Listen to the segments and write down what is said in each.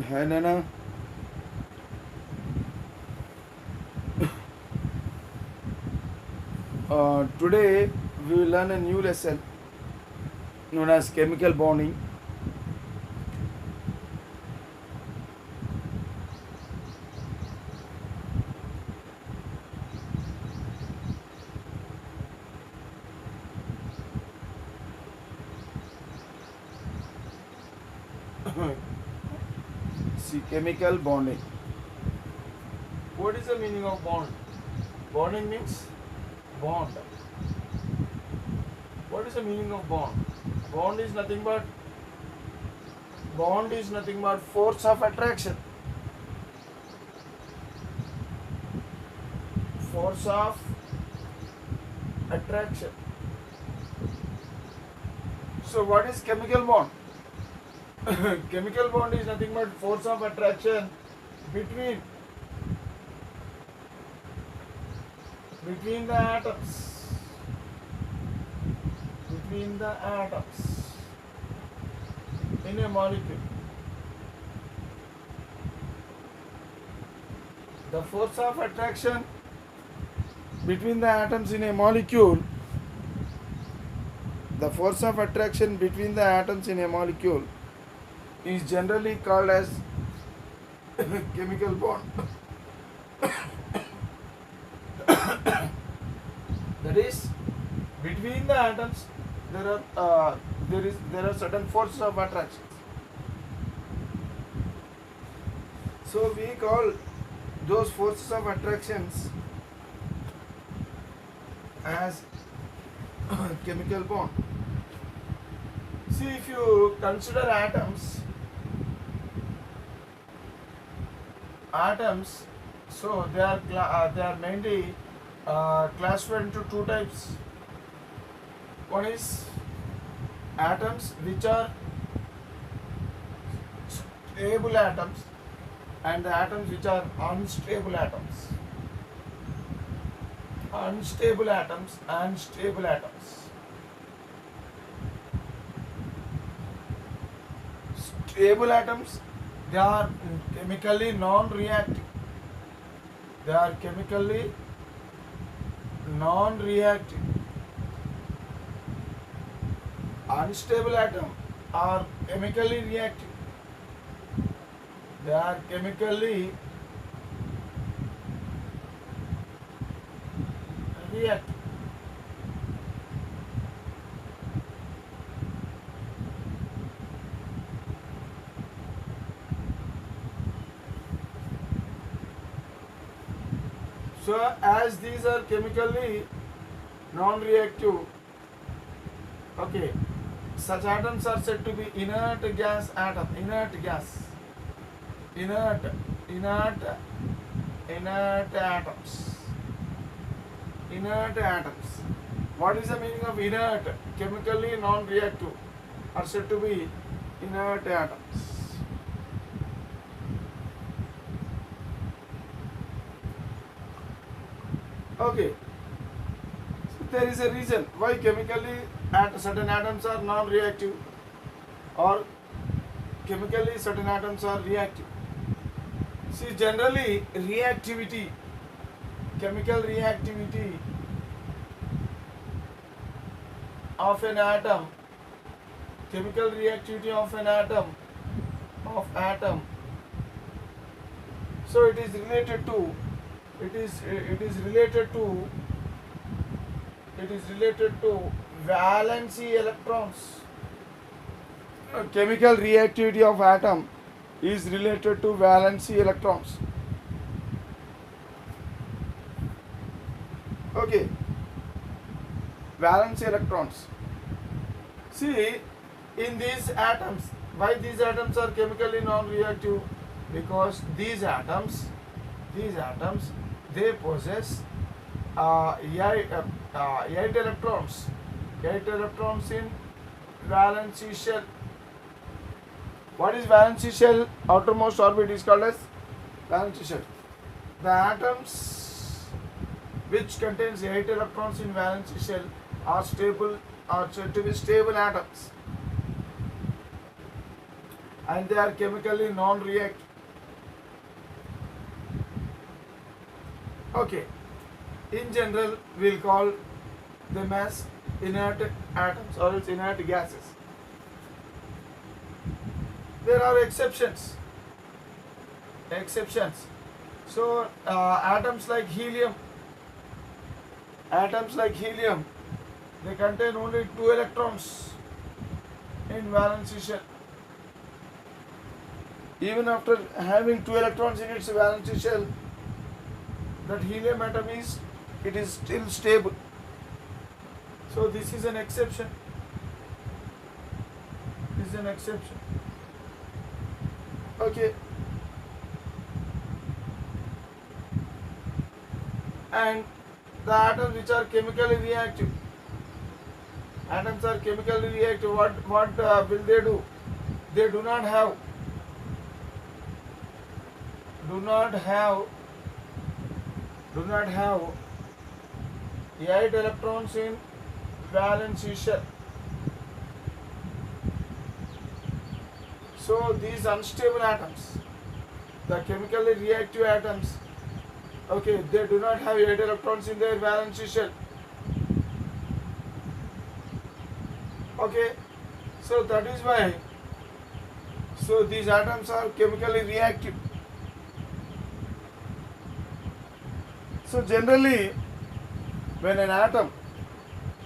Hi Nana. Today we will learn a new lesson known as chemical bonding. See, chemical bonding. What is the meaning of bond? Bonding means bond. What is the meaning of bond? Bond is nothing but force of attraction. Force of attraction. So what is chemical bond? Chemical bond is nothing but force of attraction between between the atoms between the atoms in a molecule. The force of attraction between the atoms in a molecule, the force of attraction between the atoms in a molecule is generally called as chemical bond. That is, between the atoms there are certain forces of attraction. So we call those forces of attractions as chemical bond. See, if you consider atoms, so they are mainly classified into two types. One is atoms which are stable atoms, and the atoms which are unstable atoms. Unstable atoms and stable atoms. Stable atoms, they are chemically non-reactive. They are chemically non-reactive. Unstable atom are chemically reactive. They are chemically reactive. So as these are chemically non-reactive, okay, such atoms are said to be inert gas atom. Inert gas. Inert atoms. Inert atoms. What is the meaning of inert? Chemically non-reactive are said to be inert atoms. Okay. So there is a reason why chemically certain atoms are non-reactive, or chemically certain atoms are reactive. See, generally reactivity, chemical reactivity of an atom, chemical reactivity of an atom. So it is related to valency electrons. Chemical reactivity of atom is related to valency electrons. Okay, valency electrons. See, in these atoms, why these atoms are chemically non-reactive? Because these atoms, they possess 8 electrons. 8 electrons in valency shell. What is valency shell? Outermost orbit is called as valency shell. The atoms which contains 8 electrons in valency shell are said to be stable atoms. and they are chemically non-reactive. Okay, in general we'll call them as inert atoms or its inert gases. There are exceptions. So atoms like helium, they contain only 2 electrons in valence shell. Even after having 2 electrons in its valence shell, that helium atom is still stable. So this is an exception. Okay. And the atoms which are chemically reactive. Atoms are chemically reactive. What will they do? They do not have eight electrons in valence shell. So these unstable atoms, the chemically reactive atoms, okay, they do not have 8 electrons in their valence shell. Okay, so that is why, so these atoms are chemically reactive. So generally, when an atom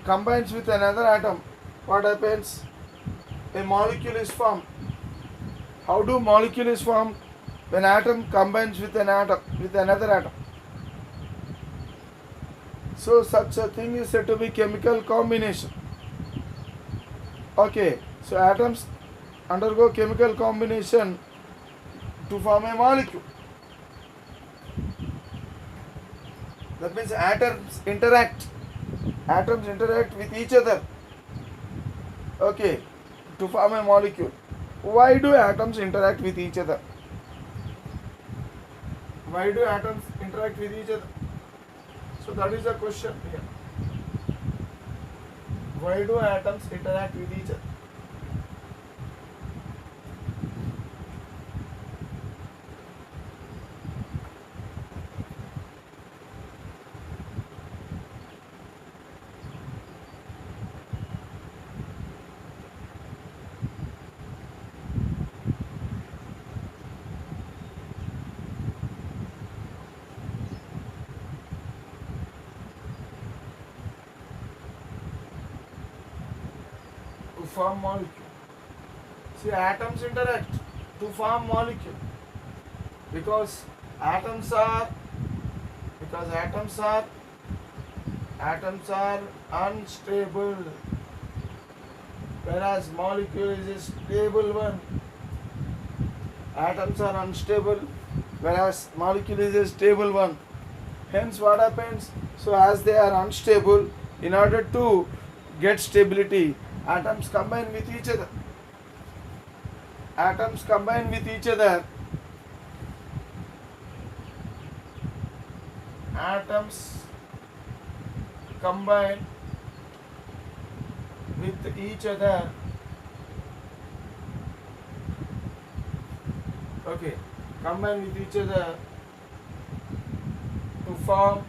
combines with another atom, what happens? A molecule is formed. How do molecules form? When atom combines with another atom. So such a thing is said to be chemical combination. Okay, so atoms undergo chemical combination to form a molecule. That means atoms interact with each other, okay, to form a molecule. Why do atoms interact with each other? So that is the question here. Why do atoms interact with each other? To form molecule. See, atoms interact to form molecule because atoms are unstable, whereas molecule is a stable one. Atoms are unstable, whereas molecule is a stable one. Hence what happens? So as they are unstable, in order to get stability, atoms combine with each other. Atoms combine with each other okay, combine with each other to form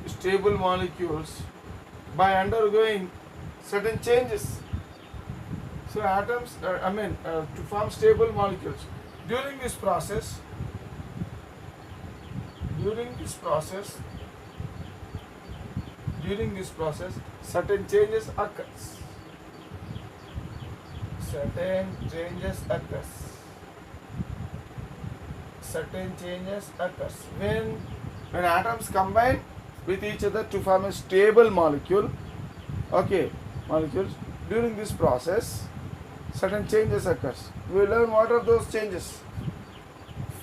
stable molecules by undergoing certain changes. So atoms, to form stable molecules. During this process, certain changes occurs. When atoms combine with each other to form a stable molecule, okay, molecules. During this process, certain changes occurs. We will learn what are those changes.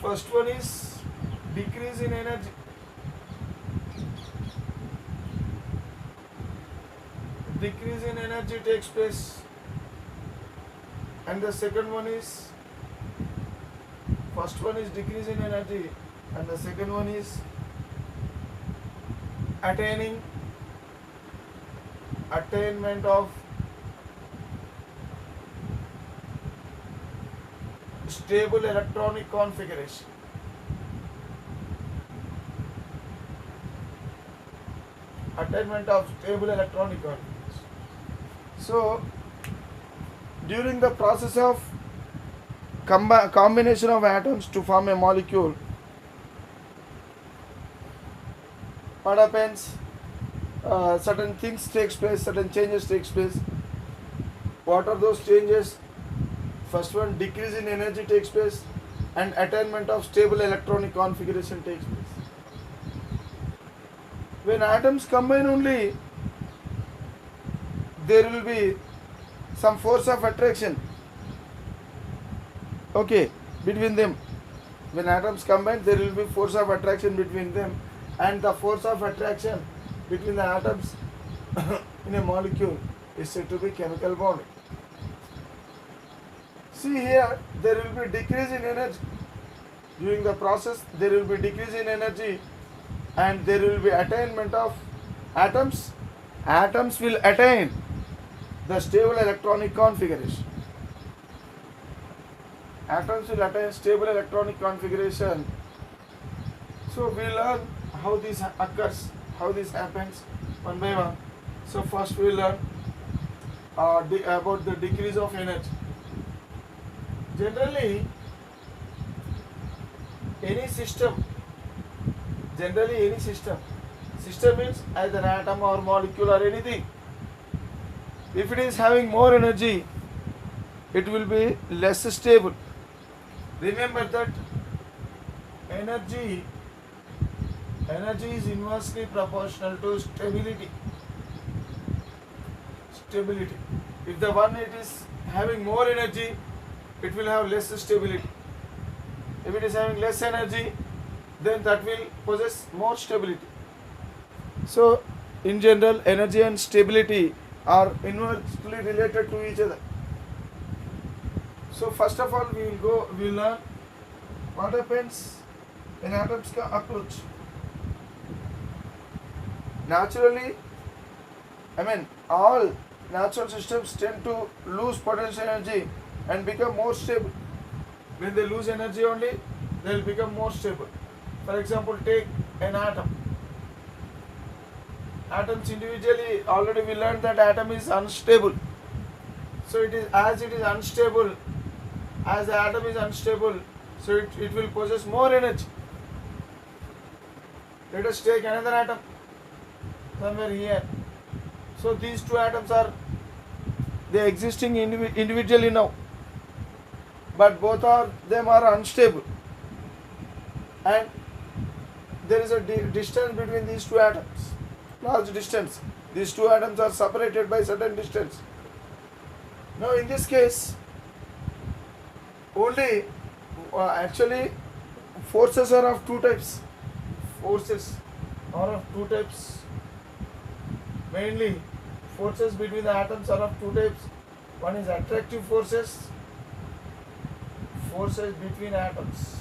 First one is decrease in energy. Decrease in energy takes place, and the second one is, first one is decrease in energy, and the second one is attaining attainment of stable electronic configuration. Attainment of stable electronic configuration. So, during the process of combination of atoms to form a molecule, what happens? Certain things takes place, certain changes takes place. What are those changes? First one, decrease in energy takes place, and attainment of stable electronic configuration takes place. When atoms combine only, there will be some force of attraction, okay, between them. When atoms combine, there will be force of attraction between them, and the force of attraction between the atoms in a molecule is said to be chemical bonding. See here, there will be decrease in energy. During the process, there will be decrease in energy, and there will be attainment of atoms. Atoms will attain the stable electronic configuration. Atoms will attain stable electronic configuration. So we learn how this occurs, how this happens one by one. So first we learn about the decrease of energy. Generally, any system means either atom or molecule or anything. If it is having more energy, it will be less stable. Remember that energy is inversely proportional to stability. If the one it is having more energy, it will have less stability. If it is having less energy, then that will possess more stability. So, in general, energy and stability are inversely related to each other. So, first of all, we will learn what happens when atoms approach. Naturally, all natural systems tend to lose potential energy and become more stable. When they lose energy only, they will become more stable. For example, take an atom. Atoms individually, already we learned that atom is unstable. So it is unstable, as the atom is unstable, so it will possess more energy. Let us take another atom somewhere here. So these two atoms they existing individually now, but both of them are unstable, and there is a distance between these two atoms, large distance. These two atoms are separated by certain distance. Now in this case, only actually forces are of two types. Mainly, forces between the atoms are of two types. One is attractive forces between atoms.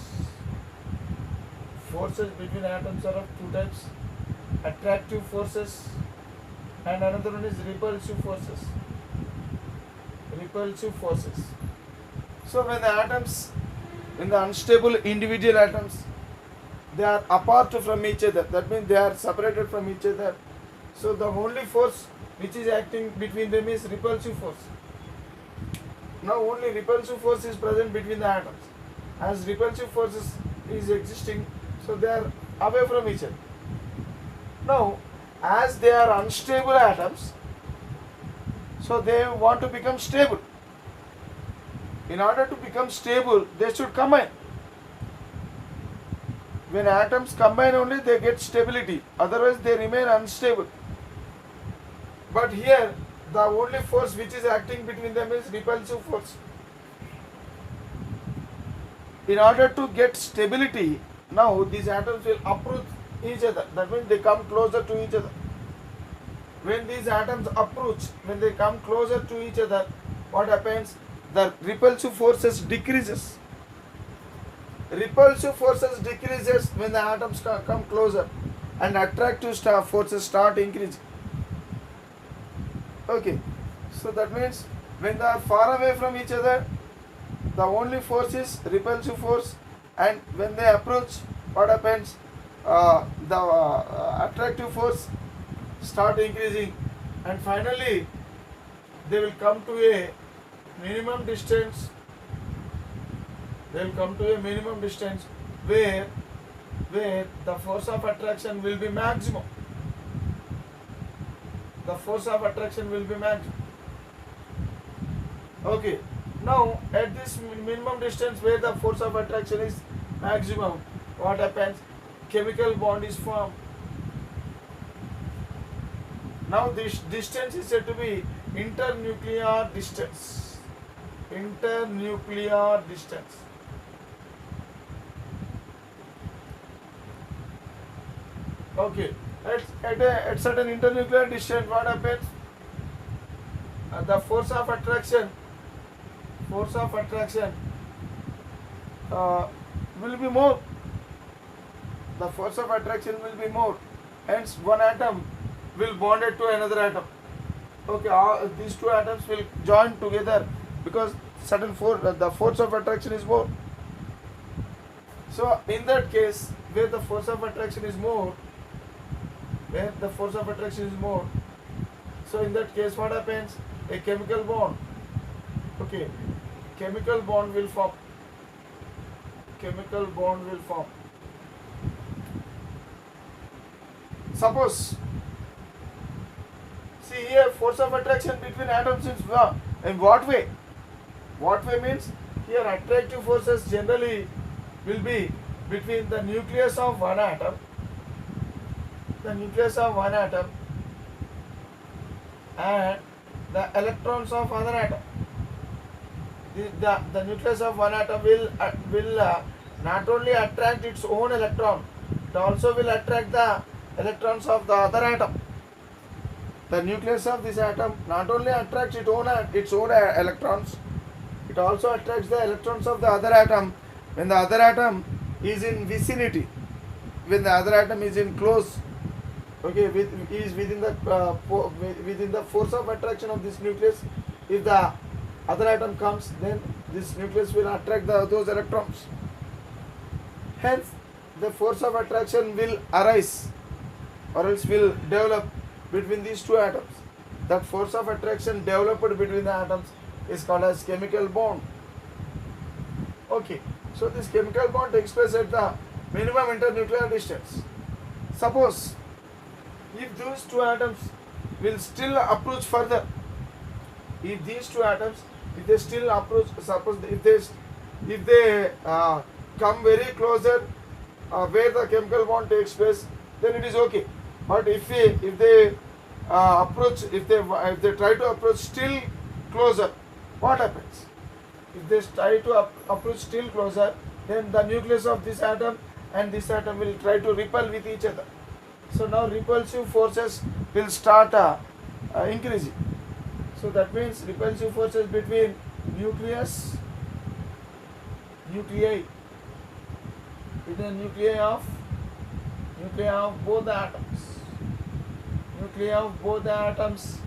Forces between atoms are of two types: attractive forces, and another one is repulsive forces. So when the unstable individual atoms, they are apart from each other, that means they are separated from each other. So the only force which is acting between them is repulsive force. Now only repulsive force is present between the atoms. As repulsive forces is existing, so they are away from each other. Now, as they are unstable atoms, so they want to become stable. In order to become stable, they should combine. When atoms combine only, they get stability. Otherwise, they remain unstable. But here, the only force which is acting between them is repulsive force. In order to get stability, now these atoms will approach each other. That means they come closer to each other. When these atoms approach, when they come closer to each other, what happens? The repulsive forces decreases. Repulsive forces decreases when the atoms come closer, and attractive forces start increasing. Okay, so that means when they are far away from each other, the only force is repulsive force, and when they approach, what happens? The attractive force start increasing, and finally they will come to a minimum distance. They will come to a minimum distance where the force of attraction will be maximum. The force of attraction will be maximum. Okay, now at this minimum distance where the force of attraction is maximum, what happens? Chemical bond is formed. Now this distance is said to be internuclear distance. Internuclear distance. Okay, at certain internuclear distance, what happens? The force of attraction will be more. The force of attraction will be more. Hence, one atom will bond it to another atom. Okay, these two atoms will join together because certain force, the force of attraction is more. So, in that case, where the force of attraction is more, so in that case, what happens? A chemical bond. Okay, chemical bond will form. Suppose, see here, force of attraction between atoms is in what way? What way means here attractive forces generally will be between the nucleus of one atom, and the electrons of other atom. The nucleus of one atom will not only attract its own electron, it also will attract the electrons of the other atom. The nucleus of this atom not only attracts its own electrons, it also attracts the electrons of the other atom when the other atom is in vicinity, when the other atom is in close, okay, is within the force of attraction of this nucleus. If the other atom comes, then this nucleus will attract those electrons. Hence, the force of attraction will arise or else will develop between these two atoms. That force of attraction developed between the atoms is called as chemical bond. Okay, so this chemical bond takes place at the minimum internuclear distance. Suppose if those two atoms will still approach further, if these two atoms, if they still approach, suppose if they come very closer where the chemical bond takes place, then it is okay. But if they approach, if they try to approach still closer, what happens? If they try to approach still closer, then the nucleus of this atom and this atom will try to repel with each other. So now repulsive forces will start increasing. So that means repulsive forces between nuclei, between nuclei of both the atoms,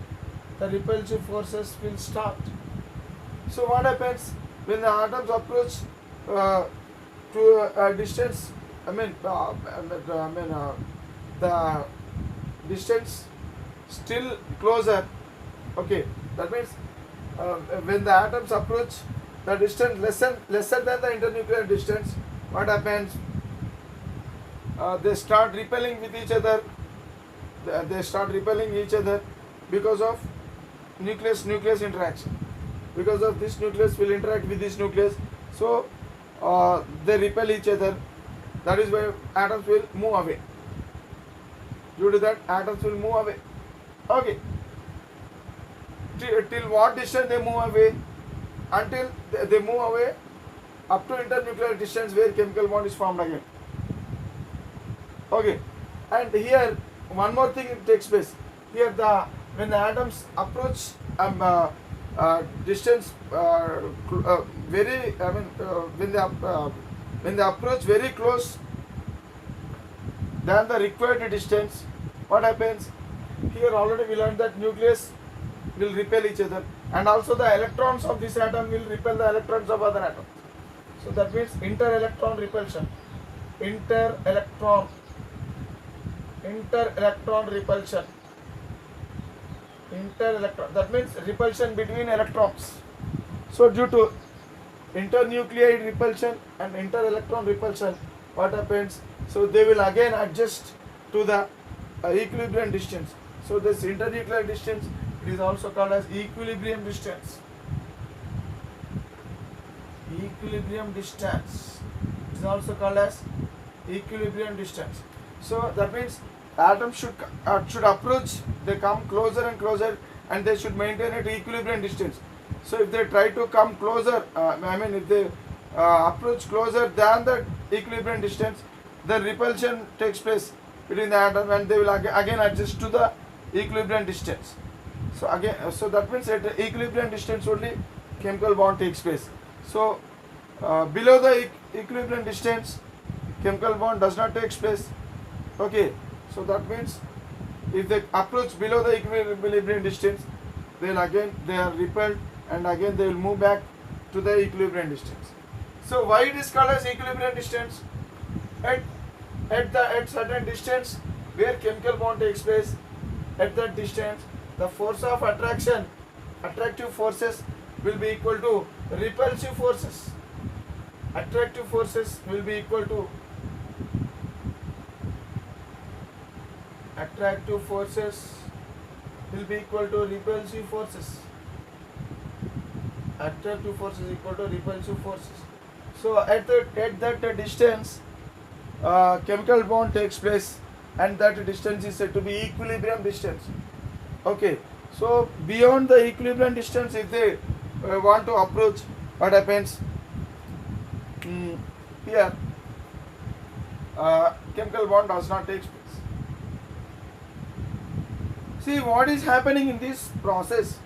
the repulsive forces will start. So what happens when the atoms approach to a distance? The distance still closer. Okay, that means when the atoms approach the distance lesser than the internuclear distance, what happens? They start repelling with each other. They start repelling each other because of nucleus interaction. Because of this nucleus will interact with this nucleus, so they repel each other. That is why atoms will move away. Due to that, atoms will move away. Okay. Till what distance they move away? Until they move away up to internuclear distance where chemical bond is formed again. Okay. And here one more thing takes place. Here when the atoms approach distance when they approach very close than the required distance, what happens? Here already we learned that nucleus will repel each other, and also the electrons of this atom will repel the electrons of other atoms. So that means inter-electron repulsion. Inter-electron repulsion. Inter-electron, that means repulsion between electrons. So due to internuclear repulsion and inter-electron repulsion, what happens? So they will again adjust to the equilibrium distance. So this internuclear distance, it is also called as equilibrium distance. Equilibrium distance is also called as equilibrium distance. So that means atoms should approach, they come closer and closer, and they should maintain at equilibrium distance. So if they try to come closer, if they approach closer than the equilibrium distance, the repulsion takes place between the atom, and they will again adjust to the equilibrium distance. So again, so that means at the equilibrium distance only chemical bond takes place. So below the equilibrium distance, chemical bond does not take place. Okay, so that means if they approach below the equilibrium distance, they are repelled, and again they will move back to the equilibrium distance. So why it is called as equilibrium distance? At certain distance where chemical bond takes place, at that distance the force of attraction, attractive forces, will be equal to repulsive forces. Attractive forces will be equal to repulsive forces. Attractive force is equal to repulsive forces. So at that distance, chemical bond takes place, and that distance is said to be equilibrium distance. Okay, so beyond the equilibrium distance, if they want to approach, what happens? Here, chemical bond does not take place. See what is happening in this process.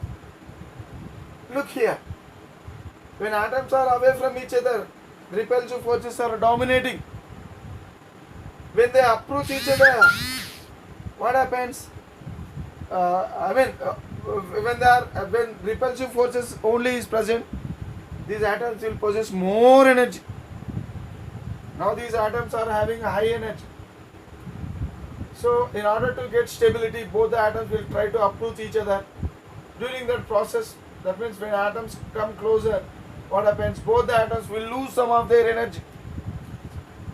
Look here. When atoms are away from each other, repulsive forces are dominating. When they approach each other, what happens? When repulsive forces only is present, these atoms will possess more energy. Now these atoms are having a high energy. So in order to get stability, both the atoms will try to approach each other. During that process, that means when atoms come closer, what happens? Both the atoms will lose some of their energy.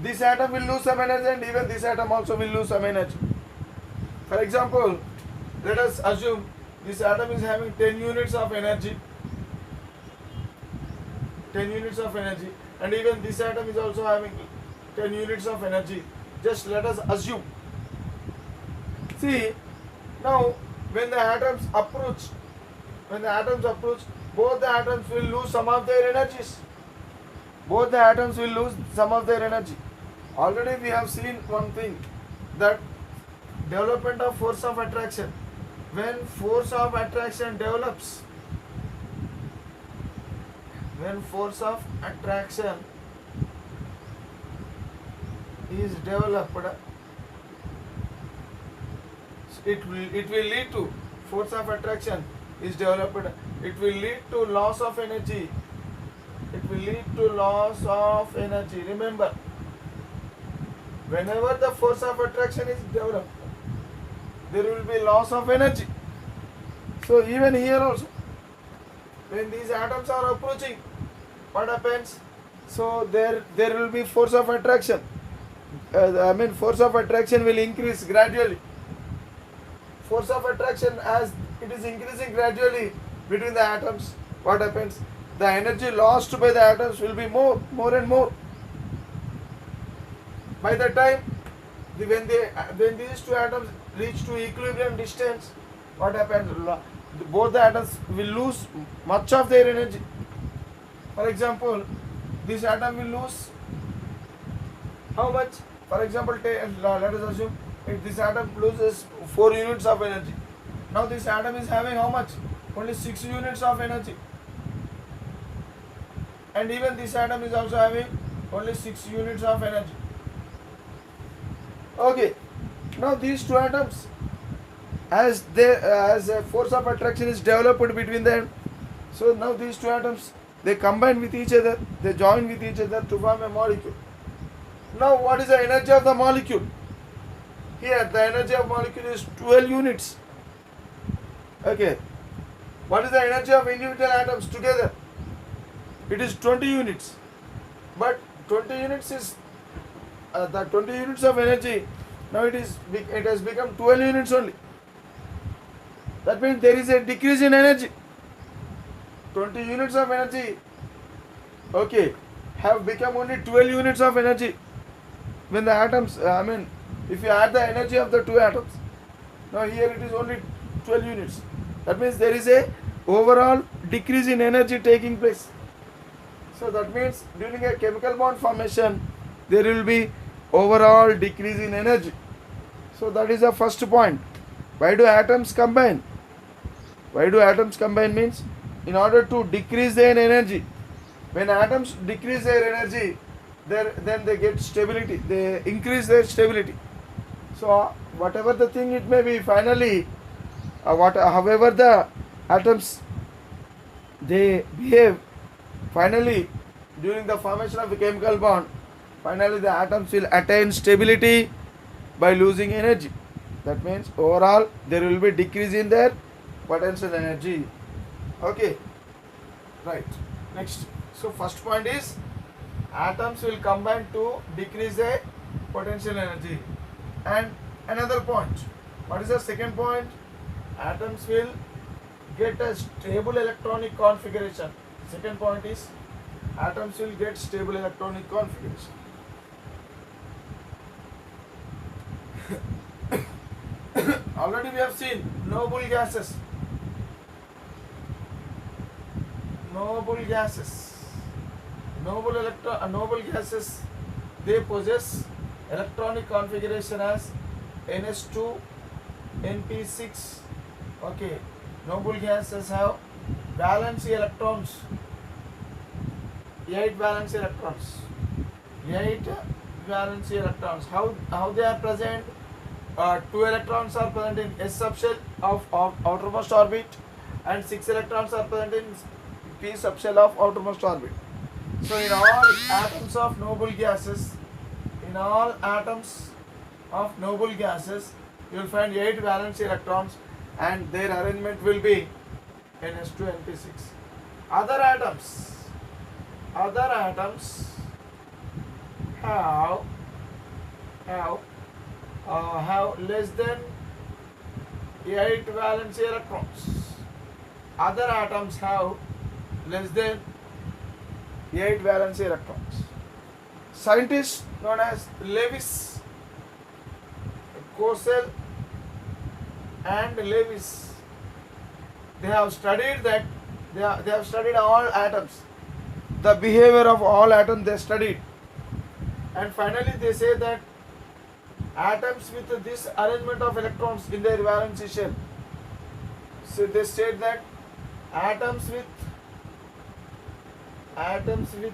This atom will lose some energy, and even this atom also will lose some energy. For example, let us assume this atom is having 10 units of energy. 10 units of energy, and even this atom is also having 10 units of energy. Just let us assume. See, now when the atoms approach, both the atoms will lose some of their energies. Both the atoms will lose some of their energy. Already we have seen one thing, that development of force of attraction. When force of attraction develops, is developed, it will lead to, force of attraction is developed, it will lead to loss of energy. Remember, whenever the force of attraction is developed, there will be loss of energy. So even here also, when these atoms are approaching, what happens? So there will be force of attraction. Force of attraction will increase gradually. Force of attraction, as it is increasing gradually between the atoms, what happens? The energy lost by the atoms will be more and more. By the time when these two atoms reach to equilibrium distance, what happens? Both the atoms will lose much of their energy. For example, this atom will lose how much? For example, let us assume if this atom loses 4 units of energy. Now this atom is having how much? Only 6 units of energy. And even this atom is also having only 6 units of energy. Okay. Now these two atoms, as a force of attraction is developed between them. So now these two atoms, they combine with each other, they join with each other to form a molecule. Now what is the energy of the molecule? Here the energy of molecule is 12 units. Okay. What is the energy of individual atoms together? It is 20 units. But 20 units is the 20 units of energy. Now it has become 12 units only. That means there is a decrease in energy. 20 units of energy, okay, have become only 12 units of energy. When the atoms, if you add the energy of the two atoms, now here it is only 12 units. That means there is a overall decrease in energy taking place. So that means during a chemical bond formation, there will be overall decrease in energy. So that is the first point. Why do atoms combine? Why do atoms combine means in order to decrease their energy. When atoms decrease their energy, then they get stability. They increase their stability. So whatever the thing it may be, finally, however the atoms they behave, finally during the formation of a chemical bond, finally the atoms will attain stability by losing energy. That means overall there will be decrease in their potential energy. Okay, right. Next, so first point is atoms will combine to decrease their potential energy. And another point, what is the second point? Atoms will get a stable electronic configuration. Second point is atoms will get stable electronic configuration. Already we have seen noble gases. Noble gases, they possess electronic configuration as NS2, NP6. Okay, noble gases have valence electrons, 8 valence electrons. 8 valence electrons. How they are present? 2 electrons are present in S subshell of outermost orbit, and 6 electrons are present in P subshell of outermost orbit. So in all atoms of noble gases, you will find 8 valence electrons, and their arrangement will be NS2, NP6. Other atoms have less than 8 valence electrons. Other atoms have less than 8 valence electrons. Scientists known as Lewis, Cosell and Lewis, they have studied that they have studied all atoms, the behavior of all atoms they studied, and finally they say that atoms with this arrangement of electrons in their valence shell, so they state that atoms with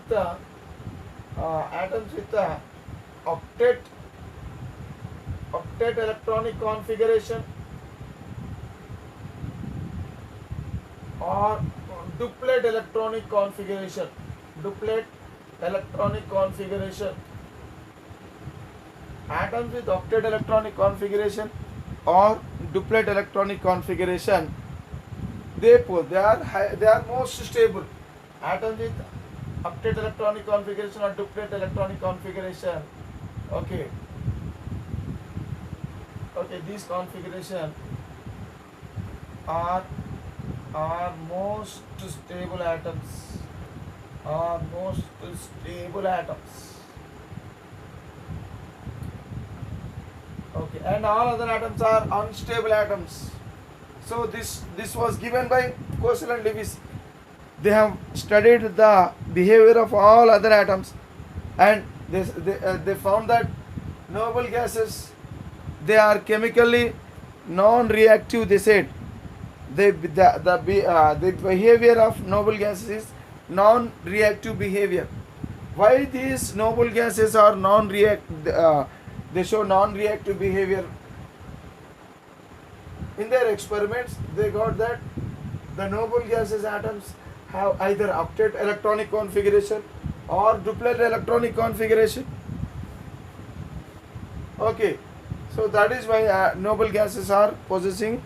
the octet electronic configuration or duplet electronic configuration, atoms with octet electronic configuration or duplet electronic configuration, they are most stable. Atoms with octet electronic configuration or duplet electronic configuration, okay, these configuration are most stable atoms, okay, and all other atoms are unstable atoms. So this was given by Cosell and Lewis. They have studied the behavior of all other atoms, and they found that noble gases, they are chemically non-reactive. They said the behavior of noble gases is non-reactive behavior. Why these noble gases are they show non-reactive behavior? In their experiments, they got that the noble gases atoms have either octet electronic configuration or duplet electronic configuration. Okay, so that is why noble gases are possessing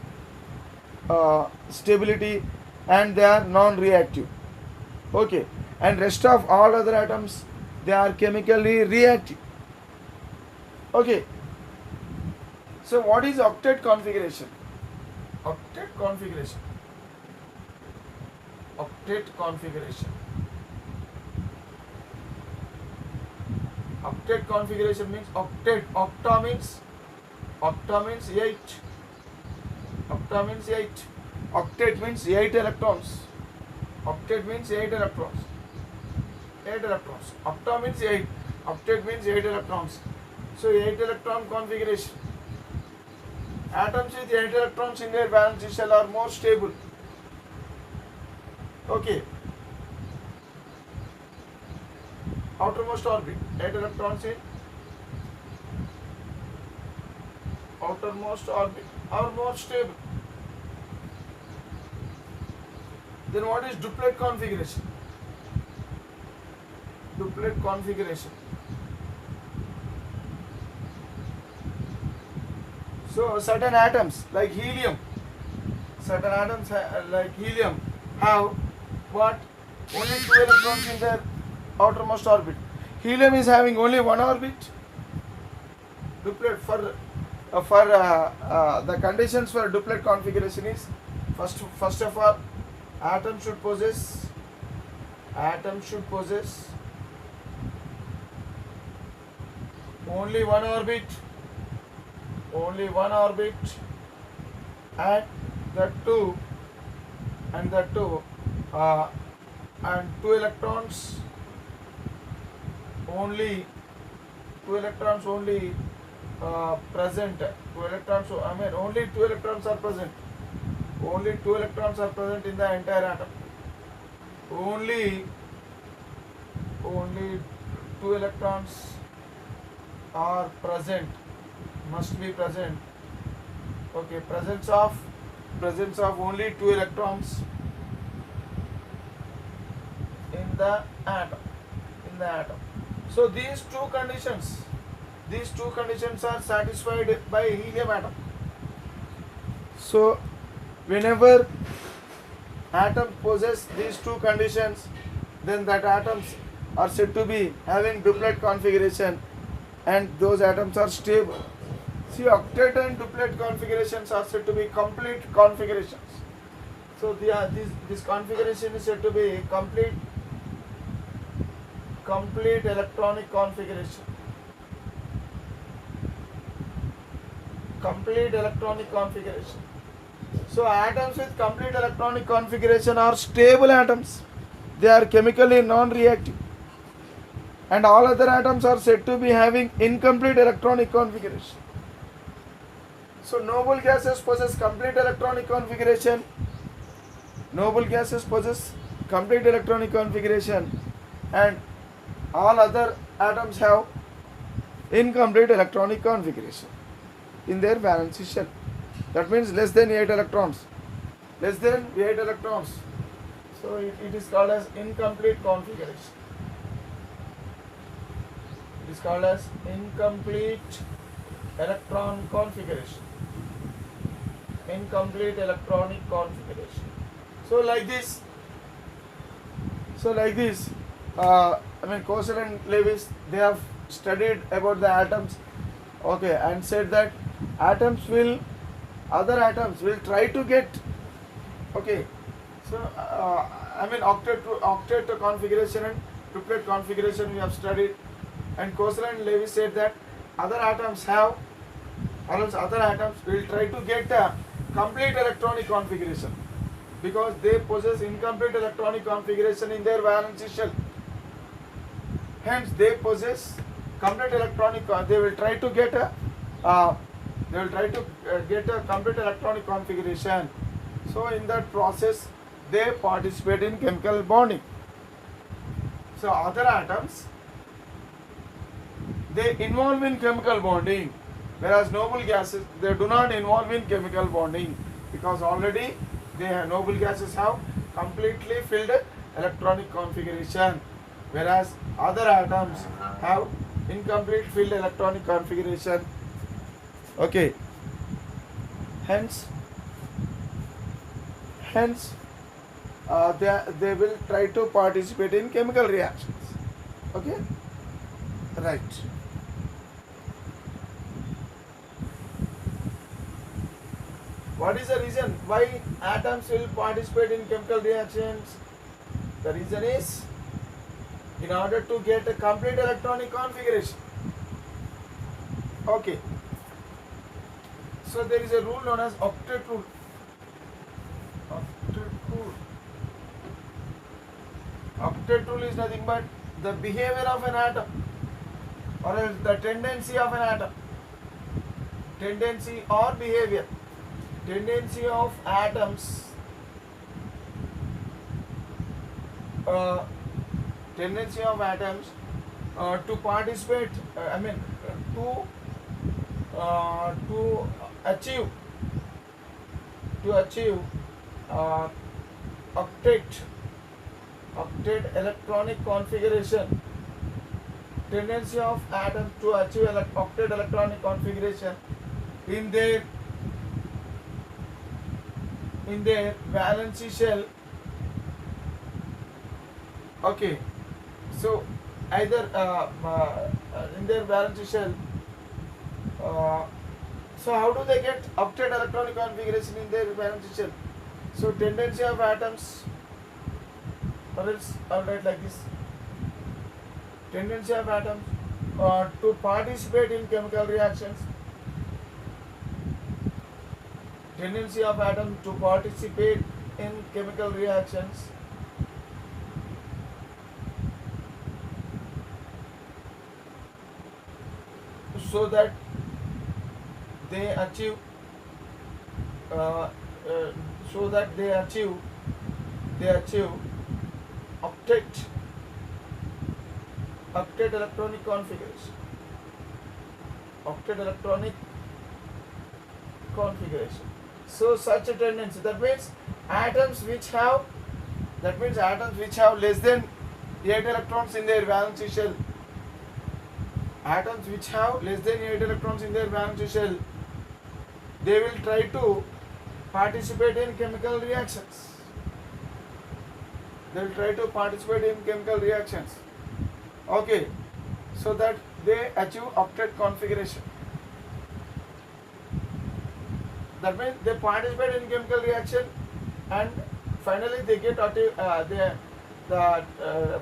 stability and they are non-reactive. Okay, and rest of all other atoms, they are chemically reactive. Okay, so what is octet configuration? Octet configuration. Octet configuration. Octet configuration means octet. Octa means 8. Octa means 8. Octet means 8 electrons. Octet means 8 electrons. 8 electrons. Octa means 8. Octet means 8 electrons. So 8 electron configuration. Atoms with 8 electrons in their valence shell are more stable. Okay. Outermost orbit, 8 electrons in outermost orbit are more stable. Then what is duplet configuration? Duplet configuration. So certain atoms like helium, have what? Only 2 electrons in their outermost orbit. Helium is having only one orbit. Duplet for the conditions for duplet configuration is first of all, atom should possess only one orbit, and two electrons only present. Only 2 electrons are present. Only 2 electrons are present in the entire atom. Only 2 electrons are present. Must be present. Okay, presence of only 2 electrons in the atom. So these two conditions are satisfied by helium atom. So whenever atom possess these two conditions, then that atoms are said to be having duplet configuration and those atoms are stable. See, octet and duplet configurations are said to be complete configurations. So this configuration is said to be complete electronic configuration. Complete electronic configuration. So atoms with complete electronic configuration are stable atoms. They are chemically non-reactive. And all other atoms are said to be having incomplete electronic configuration. So noble gases possess complete electronic configuration. And all other atoms have incomplete electronic configuration in their valence shell. That means less than 8 electrons. So it is called as incomplete configuration. It is called as incomplete electron configuration. Incomplete electronic configuration. So like this, Kosel and Lewis, they have studied about the atoms, okay, and said that other atoms will try to get, okay, so octet configuration and duplet configuration we have studied, and Kosel and Lewis said that other atoms will try to get a complete electronic configuration because they possess incomplete electronic configuration in their valence shell. Hence, they possess complete electronic. They will try to get a complete electronic configuration. So, in that process, they participate in chemical bonding. So, other atoms, they involve in chemical bonding. Whereas noble gases, they do not involve in chemical bonding because already they have, noble gases have completely filled electronic configuration, whereas other atoms have incomplete filled electronic configuration. Okay. Hence, they will try to participate in chemical reactions. Okay. Right. What is the reason why atoms will participate in chemical reactions? The reason is in order to get a complete electronic configuration. Okay. So there is a rule known as octet rule. Octet rule. Octet rule is nothing but the behavior of an atom, or else the tendency of an atom. Tendency or behavior. Tendency of atoms. Tendency of atoms to participate. To achieve octet electronic configuration. Tendency of atoms to achieve octet electronic configuration in their valency shell. Okay, so either in their valency shell. So how do they get octet electronic configuration in their valence shell? So tendency of atoms, or else I'll write like this: tendency of atoms to participate in chemical reactions. Tendency of atoms to participate in chemical reactions. So that they achieve octet electronic configuration. Octet electronic configuration. So such a tendency, that means atoms which have less than 8 electrons in their valence shell. Atoms which have less than 8 electrons in their valence shell, they will try to participate in chemical reactions. They will try to participate in chemical reactions. Okay, so that they achieve octet configuration. That means they participate in chemical reaction, and finally they get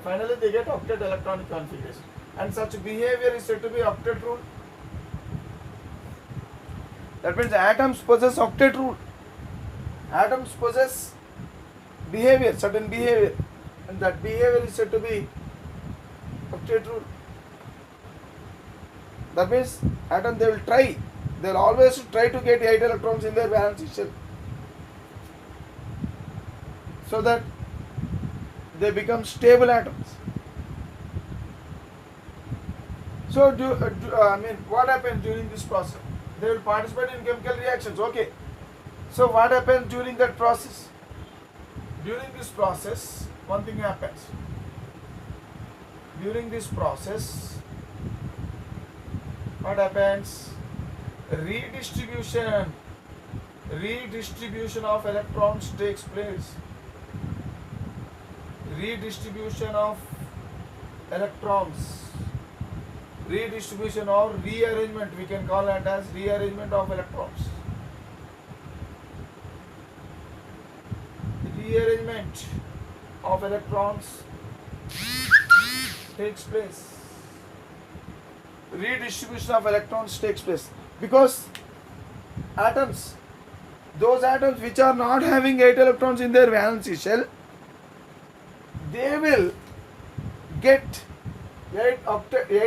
finally they get octet electronic configuration. And such behavior is said to be octet rule. That means atoms possess octet rule. Atoms possess behavior, certain behavior, and that behavior is said to be octet rule. That means atom, they will always try to get 8 electrons in their valence shell, so that they become stable atoms. So what happens during this process? They will participate in chemical reactions. Okay. So what happens during that process? During this process, one thing happens. During this process, what happens? Redistribution of electrons takes place. Redistribution of electrons. Redistribution or rearrangement, we can call it as rearrangement of electrons. Rearrangement of electrons takes place. Redistribution of electrons takes place because those atoms which are not having 8 electrons in their valence shell, they will get 8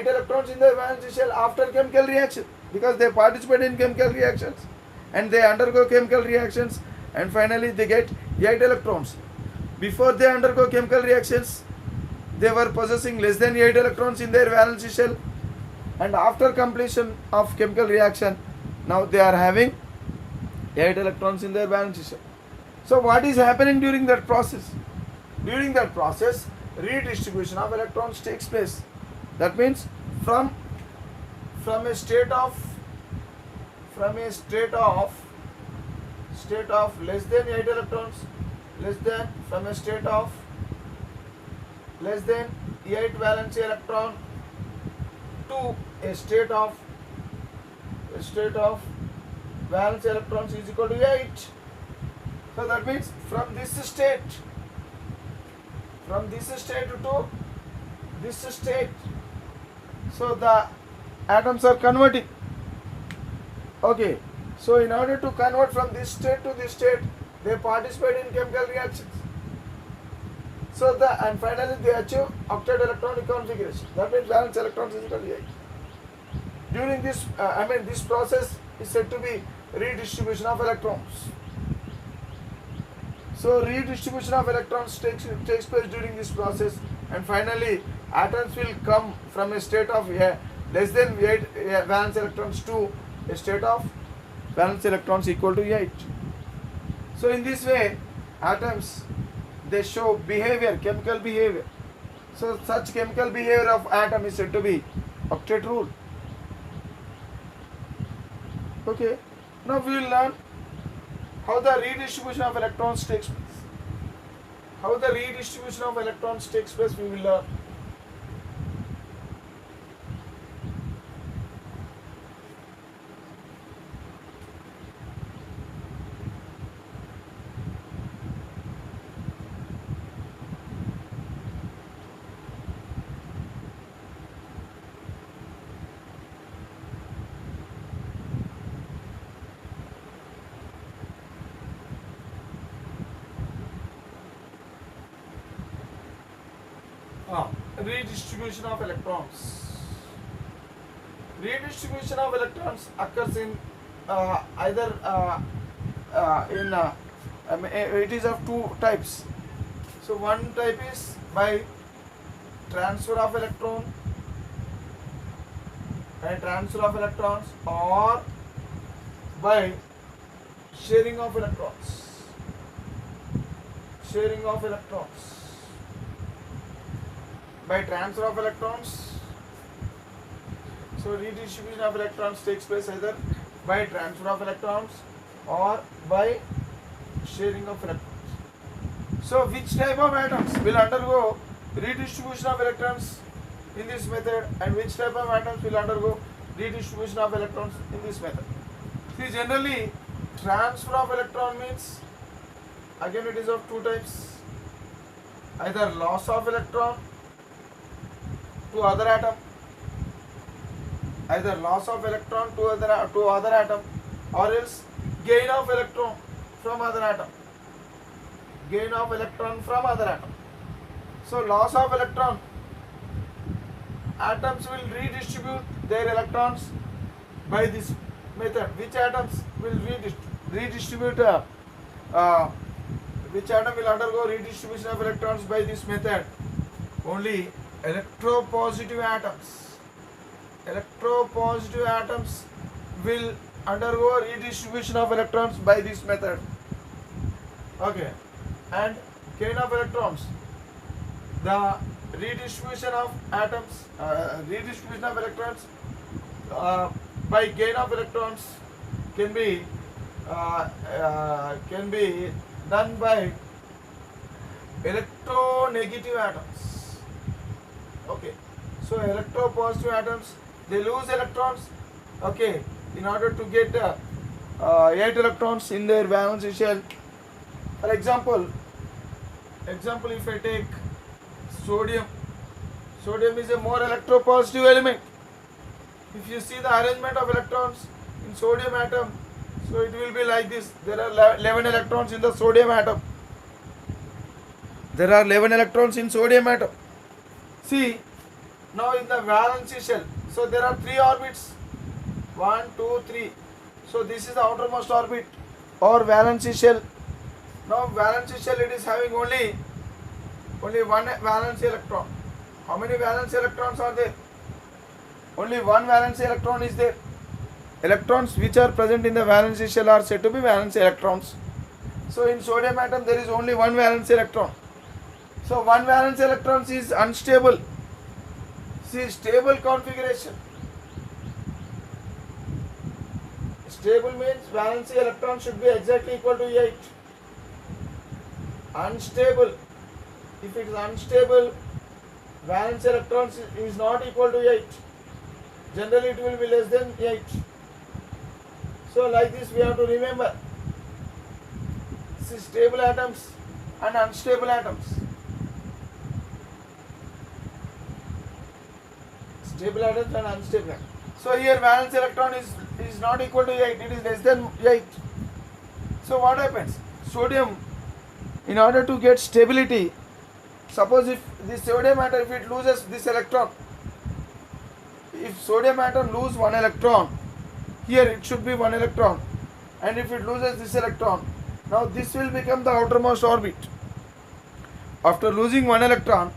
electrons in their valence shell after chemical reaction, because they participate in chemical reactions and they undergo chemical reactions, and finally they get 8 electrons. Before they undergo chemical reactions, they were possessing less than 8 electrons in their valence shell, and after completion of chemical reaction, now they are having 8 electrons in their valence shell. So what is happening during that process? During that process, redistribution of electrons takes place. That means from a state of less than 8 electrons, from a state of less than 8 valency electron to a state of valence electrons is equal to 8. So that means from this state to this state, so the atoms are converting. Okay, so in order to convert from this state to this state, they participate in chemical reactions. So and finally they achieve octet electronic configuration. That means valence electrons is equal to 8. During this, this process is said to be redistribution of electrons. So redistribution of electrons takes place during this process, and finally atoms will come from a state of less than 8 valence electrons to a state of valence electrons equal to 8. So in this way, atoms, they show behavior, chemical behavior. So such chemical behavior of atom is said to be octet rule. Okay, now we will learn how the redistribution of electrons takes place. How the redistribution of electrons takes place, we will learn. Redistribution of electrons. Redistribution of electrons occurs in it is of two types. So one type is by transfer of electrons, or by sharing of electrons. By transfer of electrons, so redistribution of electrons takes place either by transfer of electrons or by sharing of electrons. So which type of atoms will undergo redistribution of electrons in this method, and which type of atoms will undergo redistribution of electrons in this method? See, generally transfer of electron means, again it is of two types, either loss of electron to other atom, or else gain of electron from other atom. So loss of electron, atoms will redistribute their electrons by this method. Which atoms will redistribute which atom will undergo redistribution of electrons by this method? Only electropositive atoms will undergo redistribution of electrons by this method. Okay, and gain of electrons, the redistribution of electrons by gain of electrons can be done by electronegative atoms. Okay, so electropositive atoms, they lose electrons. Okay, in order to get 8 electrons in their valence shell. For example, if I take sodium is a more electropositive element. If you see the arrangement of electrons in sodium atom, so it will be like this. There are 11 electrons in the sodium atom. See, now in the valence shell, so there are 3 orbits, 1, 2, 3. So this is the outermost orbit or valence shell. Now valence shell, it is having only one valence electron. How many valence electrons are there? only one valence electron is there. Electrons which are present in the valence shell are said to be valence electrons. So in sodium atom there is only one valence electron. So one valence electron is unstable. See, stable configuration. Stable means valence electron should be exactly equal to 8. Unstable, if it is unstable, valence electrons is not equal to 8. Generally it will be less than 8. So like this we have to remember. See, stable atoms and unstable atoms. Stable atoms and unstable atoms. So here valence electron is not equal to 8, it is less than 8. So what happens? Sodium, in order to get stability, suppose if this sodium atom, if it loses this electron, if sodium atom lose one electron, here it should be one electron, and if it loses this electron, now this will become the outermost orbit. After losing one electron,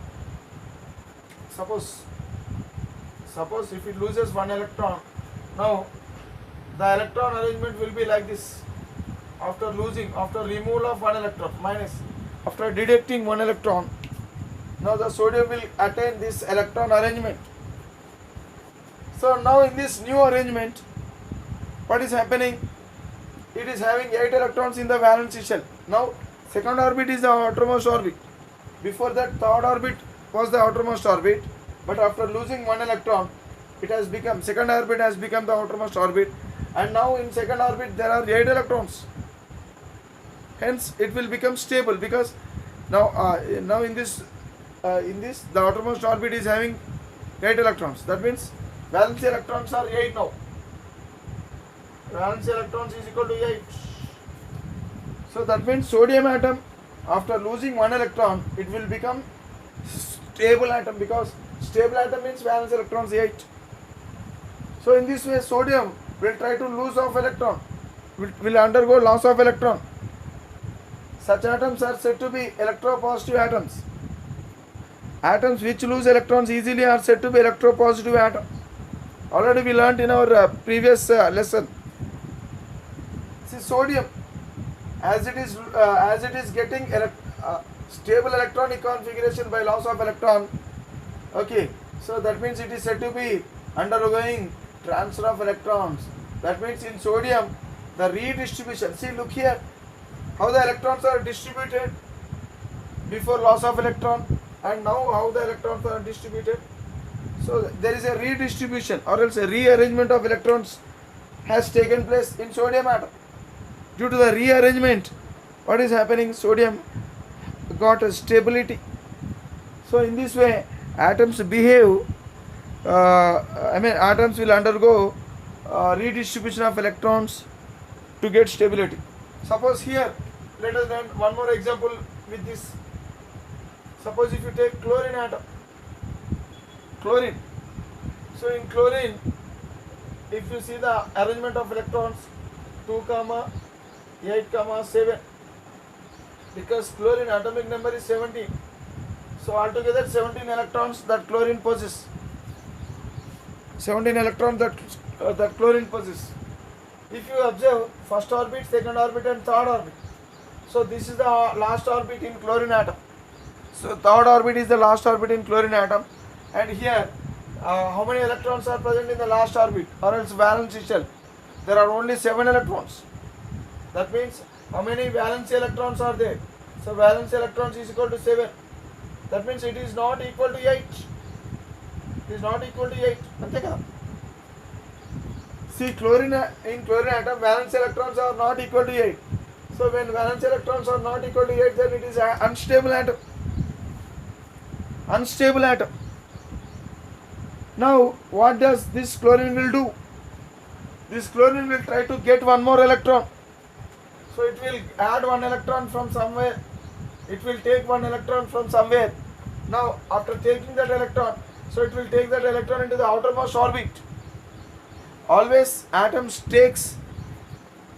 suppose if it loses one electron, now the electron arrangement will be like this. After removal of one electron, minus, after deducting one electron, now the sodium will attain this electron arrangement. So now in this new arrangement, what is happening? It is having 8 electrons in the valence shell. Now second orbit is the outermost orbit. Before that, third orbit was the outermost orbit, but after losing one electron, second orbit has become the outermost orbit, and now in second orbit there are 8 electrons. Hence it will become stable, because now in this the outermost orbit is having 8 electrons. That means valence electrons are 8 now. Valence electrons is equal to 8. So that means sodium atom, after losing one electron, it will become stable atom, because stable atom means valence electrons 8. So in this way sodium will try to lose of electron, will undergo loss of electron. Such atoms are said to be electropositive atoms. Atoms which lose electrons easily are said to be electropositive atoms. Already we learnt in our previous lesson. See, sodium, as it is getting stable electronic configuration by loss of electron, okay, so that means it is said to be undergoing transfer of electrons. That means in sodium the redistribution, see, look here how the electrons are distributed before loss of electron, and now how the electrons are distributed. So there is a redistribution or else a rearrangement of electrons has taken place in sodium atom. Due to the rearrangement, what is happening? Sodium got a stability. So in this way atoms behave, atoms will undergo redistribution of electrons to get stability. Suppose here, let us learn one more example with this. Suppose if you take chlorine atom, chlorine. So in chlorine, if you see the arrangement of electrons 2, 8, 7, because chlorine atomic number is 17. So altogether 17 electrons that chlorine possesses. 17 electrons that chlorine possesses. If you observe first orbit, second orbit and third orbit. So this is the last orbit in chlorine atom. So third orbit is the last orbit in chlorine atom. And here, how many electrons are present in the last orbit or else valence shell? There are only 7 electrons. That means how many valence electrons are there? So valence electrons is equal to 7. That means it is not equal to 8. It is not equal to 8. Ante kada? See, in chlorine atom, valence electrons are not equal to 8. So when valence electrons are not equal to 8, then it is an unstable atom. Unstable atom. Now, what does this chlorine will do? This chlorine will try to get one more electron. So it will add one electron from somewhere. It will take one electron from somewhere. Now, after taking that electron, so it will take that electron into the outermost orbit. Always atoms takes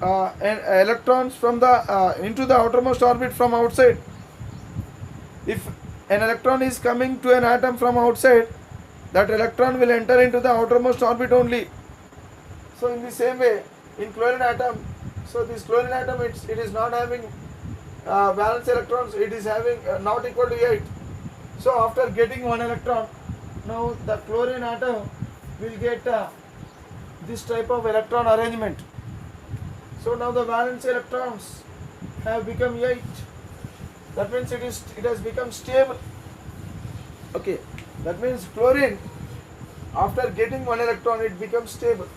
electrons from the into the outermost orbit from outside. If an electron is coming to an atom from outside, that electron will enter into the outermost orbit only. So in the same way, in chlorine atom, so this chlorine atom, it is not having valence electrons, it is having not equal to 8. So after getting one electron, now the chlorine atom will get this type of electron arrangement. So now the valence electrons have become 8. That means it has become stable. Okay, that means chlorine, after getting one electron, it becomes stable.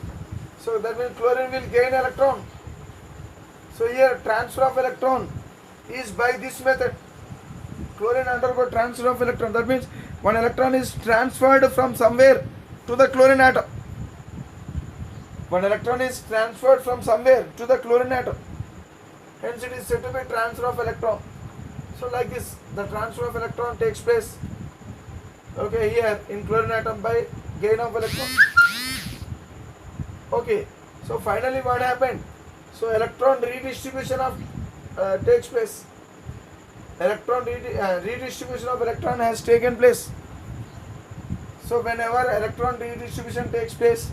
So that means chlorine will gain electron. So here transfer of electron is by this method. Chlorine undergo transfer of electron. That means one electron is transferred from somewhere to the chlorine atom. One electron is transferred from somewhere to the chlorine atom. Hence it is said to be transfer of electron. So like this, the transfer of electron takes place, okay, here in chlorine atom by gain of electron. Okay, so finally what happened? So electron redistribution of takes place. Redistribution of electron has taken place. So whenever electron redistribution takes place,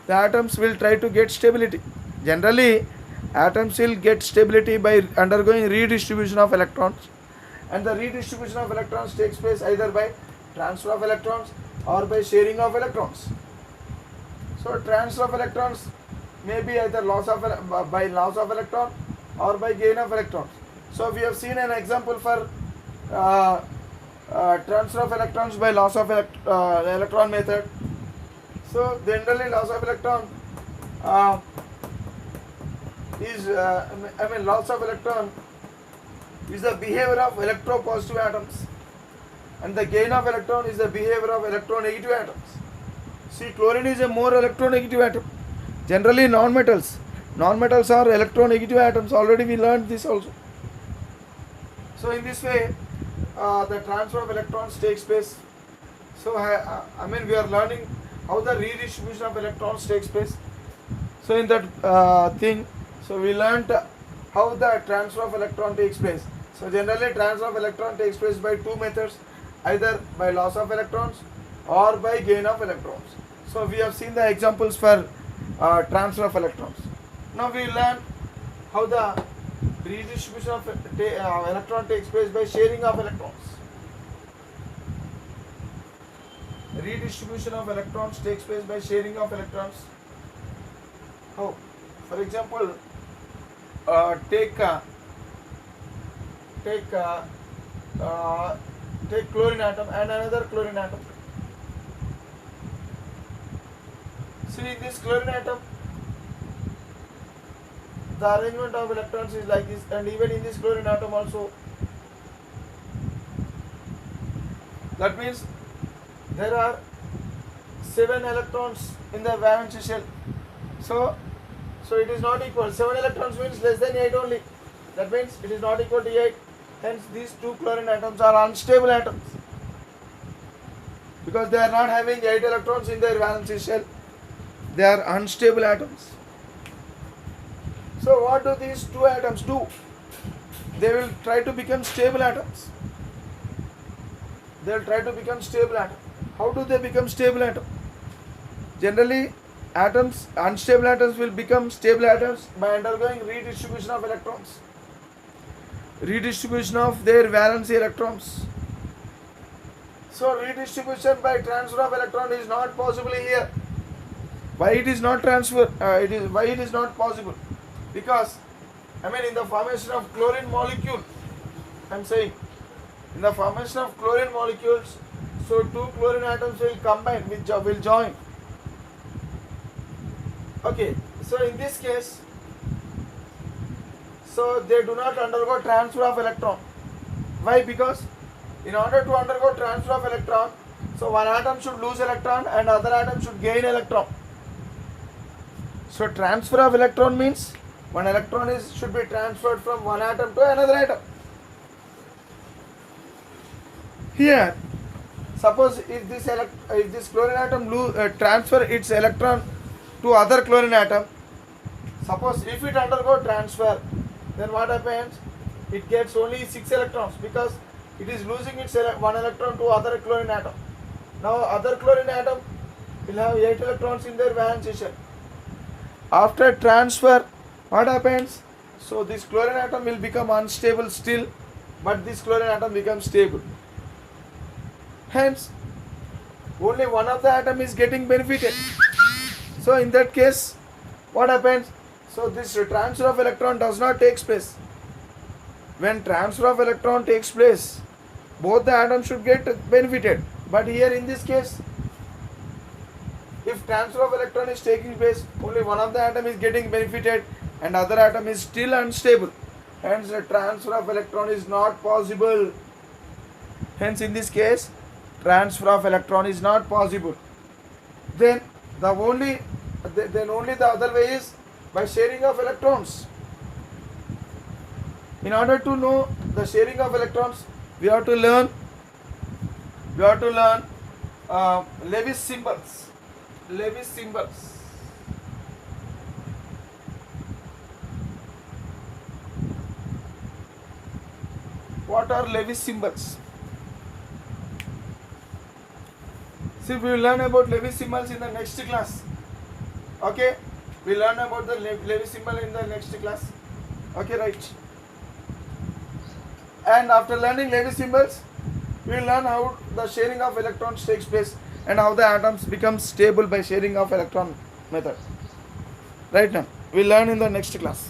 the atoms will try to get stability. Generally, atoms will get stability by undergoing redistribution of electrons, and the redistribution of electrons takes place either by transfer of electrons or by sharing of electrons. So transfer of electrons may be either by loss of electron or by gain of electrons. So we have seen an example for transfer of electrons by loss of electron method. So generally loss of electron loss of electron is the behavior of electropositive atoms, and the gain of electron is the behavior of electronegative atoms. See, chlorine is a more electronegative atom. Generally non-metals are electronegative atoms. Already we learned this also. So in this way, the transfer of electrons takes place. So we are learning how the redistribution of electrons takes place. So in that thing, so we learnt how the transfer of electron takes place. So generally transfer of electron takes place by two methods, either by loss of electrons or by gain of electrons. So we have seen the examples for transfer of electrons. Now we learn how the redistribution of electron takes place by sharing of electrons. Redistribution of electrons takes place by sharing of electrons. How? For example, take chlorine atom and another chlorine atom. See, in this chlorine atom, the arrangement of electrons is like this, and even in this chlorine atom also. That means there are 7 electrons in the valence shell. So it is not equal. 7 electrons means less than 8 only. That means it is not equal to 8. Hence these two chlorine atoms are unstable atoms, because they are not having 8 electrons in their valence shell. They are unstable atoms. So what do these two atoms do? They will try to become stable atoms. They will try to become stable atoms. How do they become stable atoms? Generally, unstable atoms will become stable atoms by undergoing redistribution of electrons. Redistribution of their valence electrons. So redistribution by transfer of electron is not possible here. Why it is not why it is not possible? Because in the formation of chlorine molecule, I am saying, in the formation of chlorine molecules, so two chlorine atoms will combine, will join. Okay, so in this case, so they do not undergo transfer of electron. Why? Because in order to undergo transfer of electron, so one atom should lose electron and other atom should gain electron. So transfer of electron means one electron should be transferred from one atom to another atom. Here, suppose if this chlorine atom transfer its electron to other chlorine atom, suppose if it undergo transfer, then what happens? It gets only 6 electrons, because it is losing its one electron to other chlorine atom. Now other chlorine atom will have 8 electrons in their valence shell. After transfer, what happens? So this chlorine atom will become unstable still, but this chlorine atom becomes stable. Hence, only one of the atom is getting benefited. So in that case, what happens? So this transfer of electron does not take place. When transfer of electron takes place, both the atoms should get benefited. But here in this case, if transfer of electron is taking place, only one of the atom is getting benefited and other atom is still unstable. Hence the transfer of electron is not possible. Hence in this case, transfer of electron is not possible. Then only the other way is by sharing of electrons. In order to know the sharing of electrons, we have to learn Lewis symbols. Lewis symbols. What are Lewis symbols? See, we will learn about Lewis symbols in the next class. Okay, we learn about the Lewis symbol in the next class. Okay, right. And after learning Lewis symbols, we will learn how the sharing of electrons takes place and how the atoms become stable by sharing of electron method. Right now, we will learn in the next class.